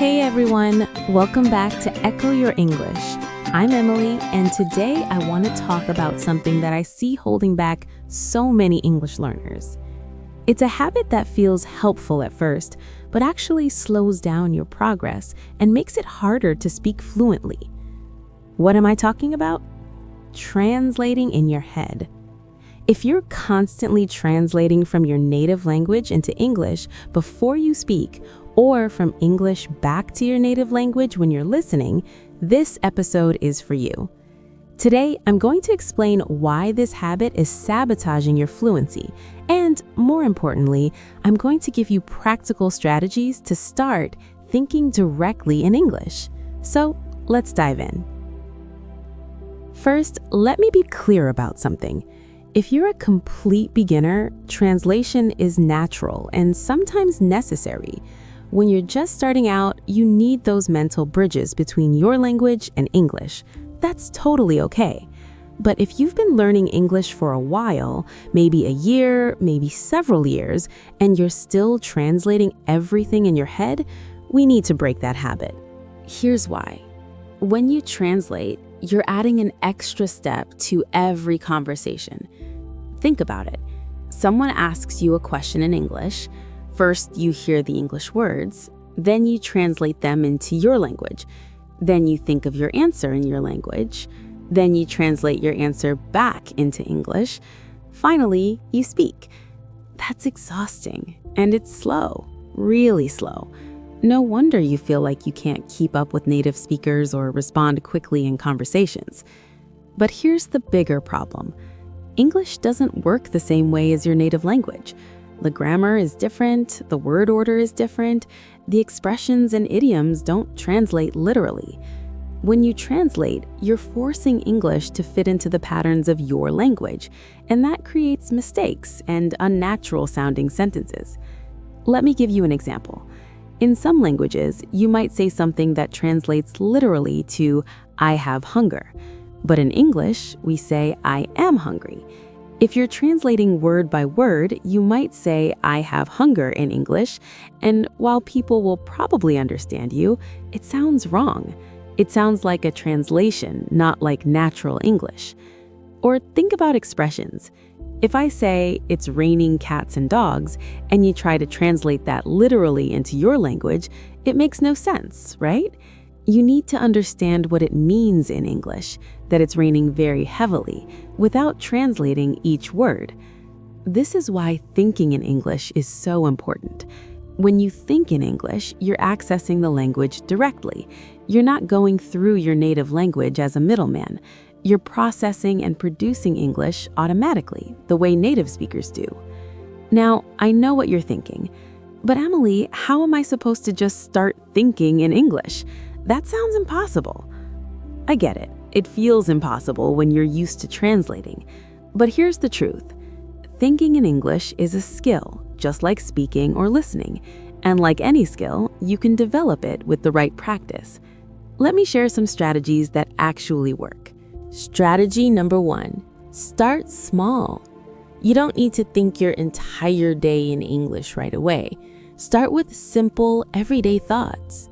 Hey everyone, welcome back to Echo Your English. I'm Emily, and today I want to talk about something that I see holding back so many English learners. It's a habit that feels helpful at first, but actually slows down your progress and makes it harder to speak fluently. What am I talking about? Translating in your head. If you're constantly translating from your native language into English before you speak, or from English back to your native language when you're listening, this episode is for you. Today, I'm going to explain why this habit is sabotaging your fluency, and more importantly, I'm going to give you practical strategies to start thinking directly in English. So, let's dive in. First, let me be clear about something. If you're a complete beginner, translation is natural and sometimes necessary. When you're just starting out, you need those mental bridges between your language and English. That's totally okay. But if you've been learning English for a while, maybe a year, maybe several years, and you're still translating everything in your head, we need to break that habit. Here's why. When you translate, you're adding an extra step to every conversation. Think about it. Someone asks you a question in English. First, you hear the English words, then you translate them into your language. Then you think of your answer in your language. Then you translate your answer back into English. Finally, you speak. That's exhausting, and it's slow, really slow. No wonder you feel like you can't keep up with native speakers or respond quickly in conversations. But here's the bigger problem. English doesn't work the same way as your native language. The grammar is different, the word order is different, the expressions and idioms don't translate literally. When you translate, you're forcing English to fit into the patterns of your language, and that creates mistakes and unnatural-sounding sentences. Let me give you an example. In some languages, you might say something that translates literally to "I have hunger," but in English, we say "I am hungry." If you're translating word by word, you might say "I have hunger" in English, and while people will probably understand you, it sounds wrong. It sounds like a translation, not like natural English. Or think about expressions. If I say "it's raining cats and dogs," and you try to translate that literally into your language, it makes no sense, right? You need to understand what it means in English, that it's raining very heavily, without translating each word. This is why thinking in English is so important. When you think in English, you're accessing the language directly. You're not going through your native language as a middleman. You're processing and producing English automatically, the way native speakers do. Now, I know what you're thinking, but Emily, how am I supposed to just start thinking in English? That sounds impossible. I get it. It feels impossible when you're used to translating. But here's the truth. Thinking in English is a skill, just like speaking or listening. And like any skill, you can develop it with the right practice. Let me share some strategies that actually work. Strategy number 1, start small. You don't need to think your entire day in English right away. Start with simple, everyday thoughts.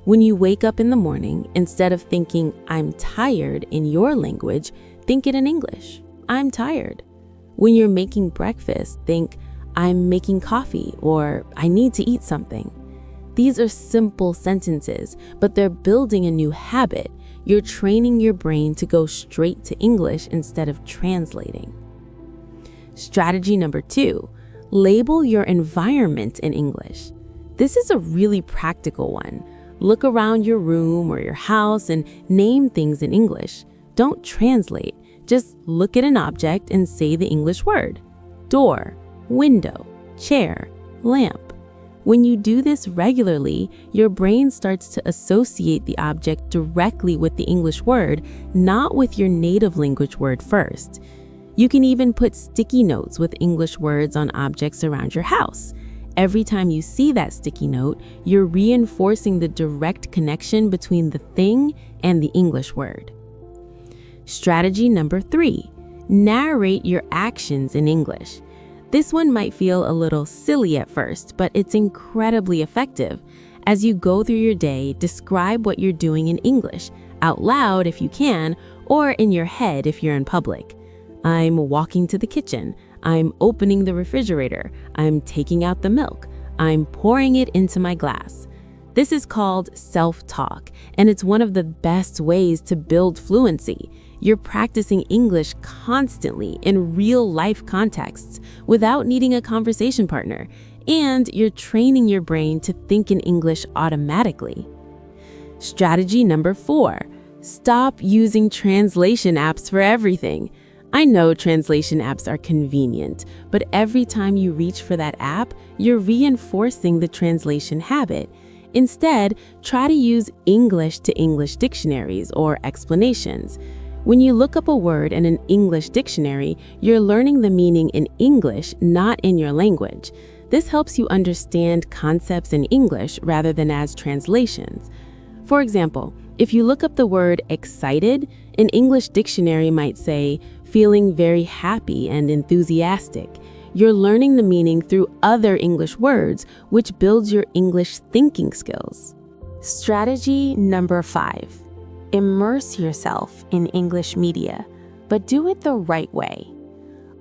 When you wake up in the morning, instead of thinking "I'm tired" in your language, think it in English. "I'm tired." When you're making breakfast, think "I'm making coffee" or "I need to eat something." These are simple sentences, but they're building a new habit. You're training your brain to go straight to English instead of translating. Strategy number 2, label your environment in English. This is a really practical one. Look around your room or your house and name things in English. Don't translate. Just look at an object and say the English word. Door, window, chair, lamp. When you do this regularly, your brain starts to associate the object directly with the English word, not with your native language word first. You can even put sticky notes with English words on objects around your house. Every time you see that sticky note, you're reinforcing the direct connection between the thing and the English word. Strategy number 3, narrate your actions in English. This one might feel a little silly at first, but it's incredibly effective. As you go through your day, describe what you're doing in English, out loud if you can, or in your head if you're in public. I'm walking to the kitchen. I'm opening the refrigerator. I'm taking out the milk. I'm pouring it into my glass. This is called self-talk, and it's one of the best ways to build fluency. You're practicing English constantly in real-life contexts without needing a conversation partner, and you're training your brain to think in English automatically. Strategy number 4, stop using translation apps for everything. I know translation apps are convenient, but every time you reach for that app, you're reinforcing the translation habit. Instead, try to use English to English dictionaries or explanations. When you look up a word in an English dictionary, you're learning the meaning in English, not in your language. This helps you understand concepts in English rather than as translations. For example, if you look up the word excited, an English dictionary might say, feeling very happy and enthusiastic. You're learning the meaning through other English words, which builds your English thinking skills. Strategy number 5. Immerse yourself in English media, but do it the right way.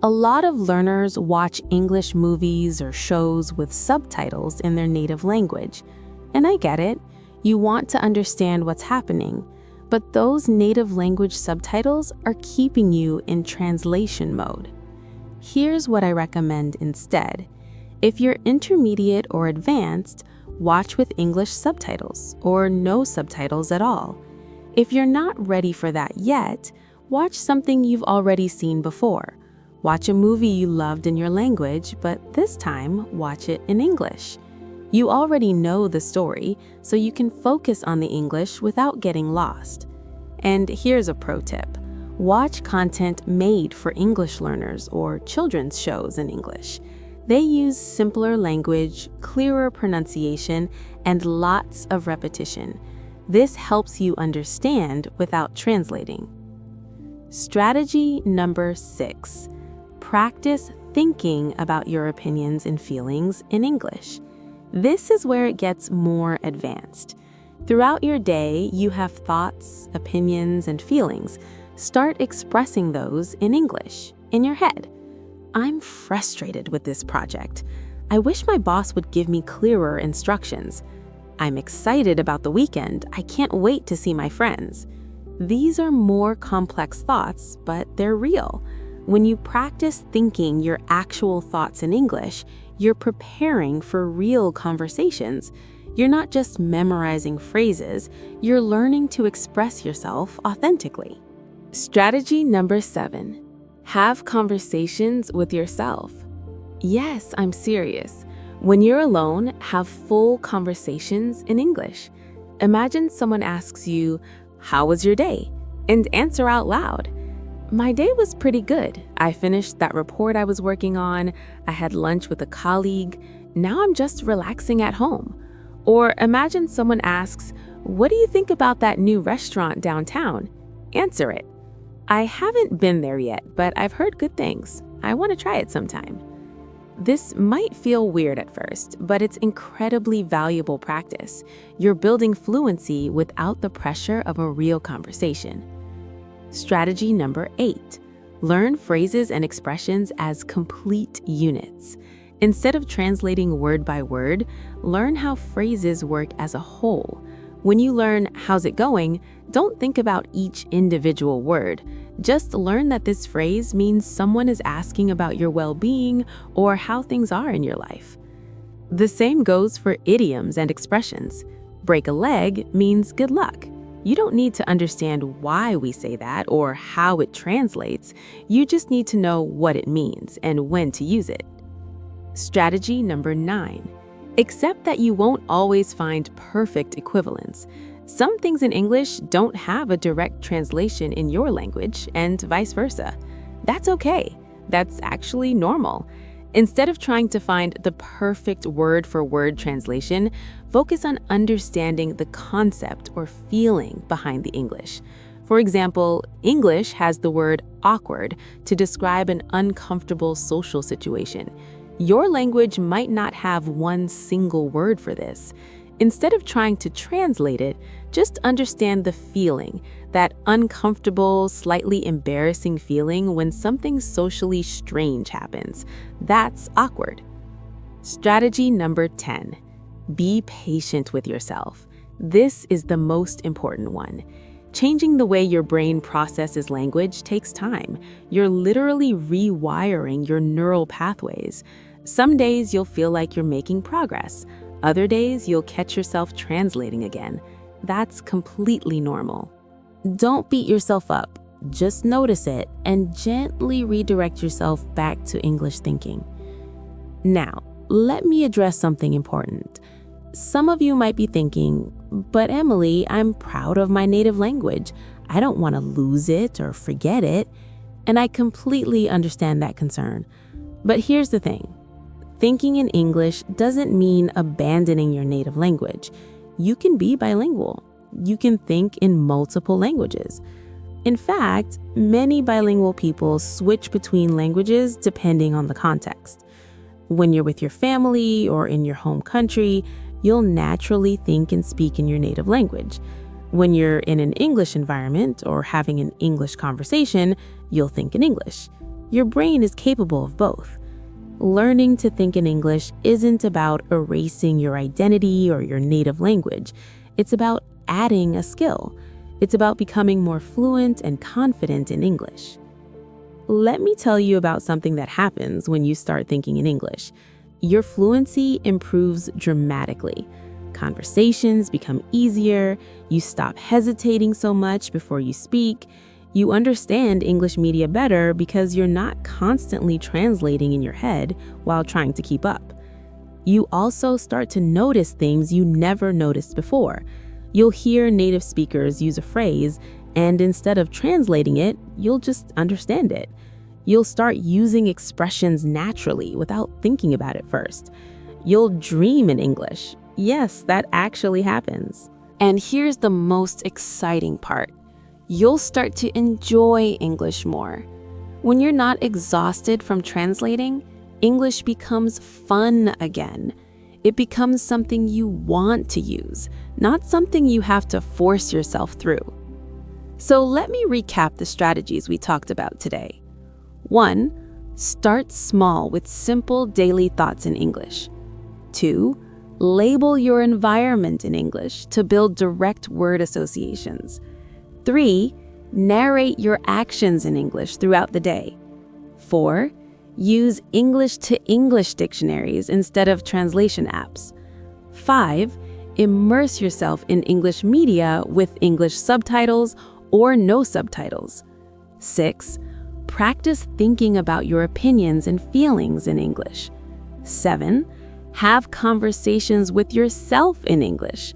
A lot of learners watch English movies or shows with subtitles in their native language. And I get it, you want to understand what's happening, but those native language subtitles are keeping you in translation mode. Here's what I recommend instead. If you're intermediate or advanced, watch with English subtitles or no subtitles at all. If you're not ready for that yet, watch something you've already seen before. Watch a movie you loved in your language, but this time, watch it in English. You already know the story, so you can focus on the English without getting lost. And here's a pro tip. Watch content made for English learners or children's shows in English. They use simpler language, clearer pronunciation, and lots of repetition. This helps you understand without translating. Strategy number 6. Practice thinking about your opinions and feelings in English. This is where it gets more advanced. Throughout your day, you have thoughts, opinions, and feelings. Start expressing those in English, in your head. I'm frustrated with this project. I wish my boss would give me clearer instructions. I'm excited about the weekend. I can't wait to see my friends. These are more complex thoughts, but they're real. When you practice thinking your actual thoughts in English, you're preparing for real conversations. You're not just memorizing phrases, you're learning to express yourself authentically. Strategy number 7. Have conversations with yourself. Yes, I'm serious. When you're alone, have full conversations in English. Imagine someone asks you, "How was your day?" and answer out loud. My day was pretty good. I finished that report I was working on. I had lunch with a colleague. Now I'm just relaxing at home. Or imagine someone asks, "What do you think about that new restaurant downtown?" Answer it. "I haven't been there yet, but I've heard good things. I want to try it sometime." This might feel weird at first, but it's incredibly valuable practice. You're building fluency without the pressure of a real conversation. Strategy number 8. Learn phrases and expressions as complete units. Instead of translating word by word, learn how phrases work as a whole. When you learn "how's it going," don't think about each individual word. Just learn that this phrase means someone is asking about your well-being or how things are in your life. The same goes for idioms and expressions. Break a leg means good luck. You don't need to understand why we say that or how it translates. You just need to know what it means and when to use it. Strategy number 9. Accept that you won't always find perfect equivalents. Some things in English don't have a direct translation in your language, and vice versa. That's okay. That's actually normal. Instead of trying to find the perfect word-for-word translation, focus on understanding the concept or feeling behind the English. For example, English has the word awkward to describe an uncomfortable social situation. Your language might not have one single word for this. Instead of trying to translate it, just understand the feeling, that uncomfortable, slightly embarrassing feeling when something socially strange happens. That's awkward. Strategy number 10. Be patient with yourself. This is the most important one. Changing the way your brain processes language takes time. You're literally rewiring your neural pathways. Some days you'll feel like you're making progress. Other days you'll catch yourself translating again. That's completely normal. Don't beat yourself up. Just notice it and gently redirect yourself back to English thinking. Now, let me address something important. Some of you might be thinking, but Emily, I'm proud of my native language. I don't want to lose it or forget it. And I completely understand that concern. But here's the thing. Thinking in English doesn't mean abandoning your native language. You can be bilingual. You can think in multiple languages. In fact, many bilingual people switch between languages depending on the context. When you're with your family or in your home country, you'll naturally think and speak in your native language. When you're in an English environment or having an English conversation, you'll think in English. Your brain is capable of both. Learning to think in English isn't about erasing your identity or your native language. It's about adding a skill. It's about becoming more fluent and confident in English. Let me tell you about something that happens when you start thinking in English. Your fluency improves dramatically. Conversations become easier. You stop hesitating so much before you speak. You understand English media better because you're not constantly translating in your head while trying to keep up. You also start to notice things you never noticed before. You'll hear native speakers use a phrase, and instead of translating it, you'll just understand it. You'll start using expressions naturally without thinking about it first. You'll dream in English. Yes, that actually happens. And here's the most exciting part. You'll start to enjoy English more. When you're not exhausted from translating, English becomes fun again. It becomes something you want to use, not something you have to force yourself through. So let me recap the strategies we talked about today. 1. Start small with simple daily thoughts in English. 2. Label your environment in English to build direct word associations. 3. Narrate your actions in English throughout the day. 4. Use English-to-English dictionaries instead of translation apps. 5. Immerse yourself in English media with English subtitles or no subtitles. 6. Practice thinking about your opinions and feelings in English. 7. Have conversations with yourself in English.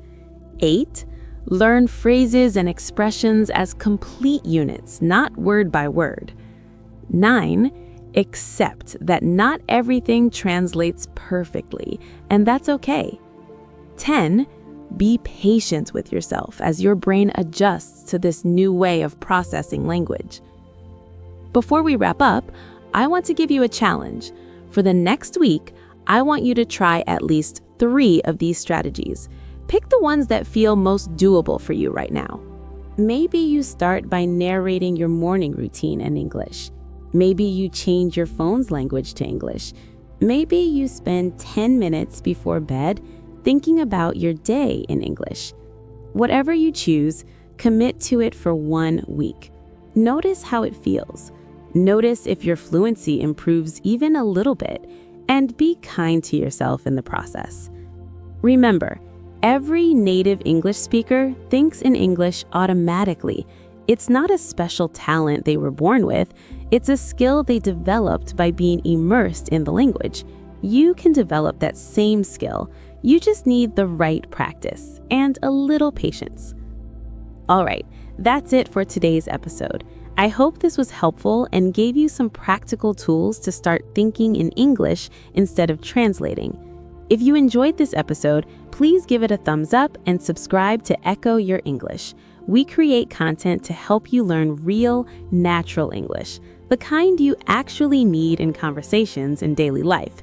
8. Learn phrases and expressions as complete units, not word by word. 9. Accept that not everything translates perfectly, and that's okay. 10. Be patient with yourself as your brain adjusts to this new way of processing language. Before we wrap up, I want to give you a challenge. For the next week, I want you to try at least 3 of these strategies. Pick the ones that feel most doable for you right now. Maybe you start by narrating your morning routine in English. Maybe you change your phone's language to English. Maybe you spend 10 minutes before bed thinking about your day in English. Whatever you choose, commit to it for 1 week. Notice how it feels. Notice if your fluency improves even a little bit, and be kind to yourself in the process. Remember, every native English speaker thinks in English automatically. It's not a special talent they were born with. It's a skill they developed by being immersed in the language. You can develop that same skill. You just need the right practice and a little patience. All right, that's it for today's episode. I hope this was helpful and gave you some practical tools to start thinking in English instead of translating. If you enjoyed this episode, please give it a thumbs up and subscribe to Echo Your English. We create content to help you learn real, natural English, the kind you actually need in conversations in daily life.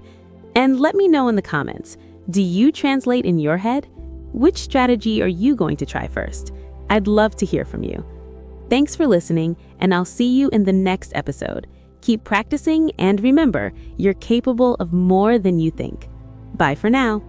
And let me know in the comments, do you translate in your head? Which strategy are you going to try first? I'd love to hear from you. Thanks for listening, and I'll see you in the next episode. Keep practicing, and remember, you're capable of more than you think. Bye for now.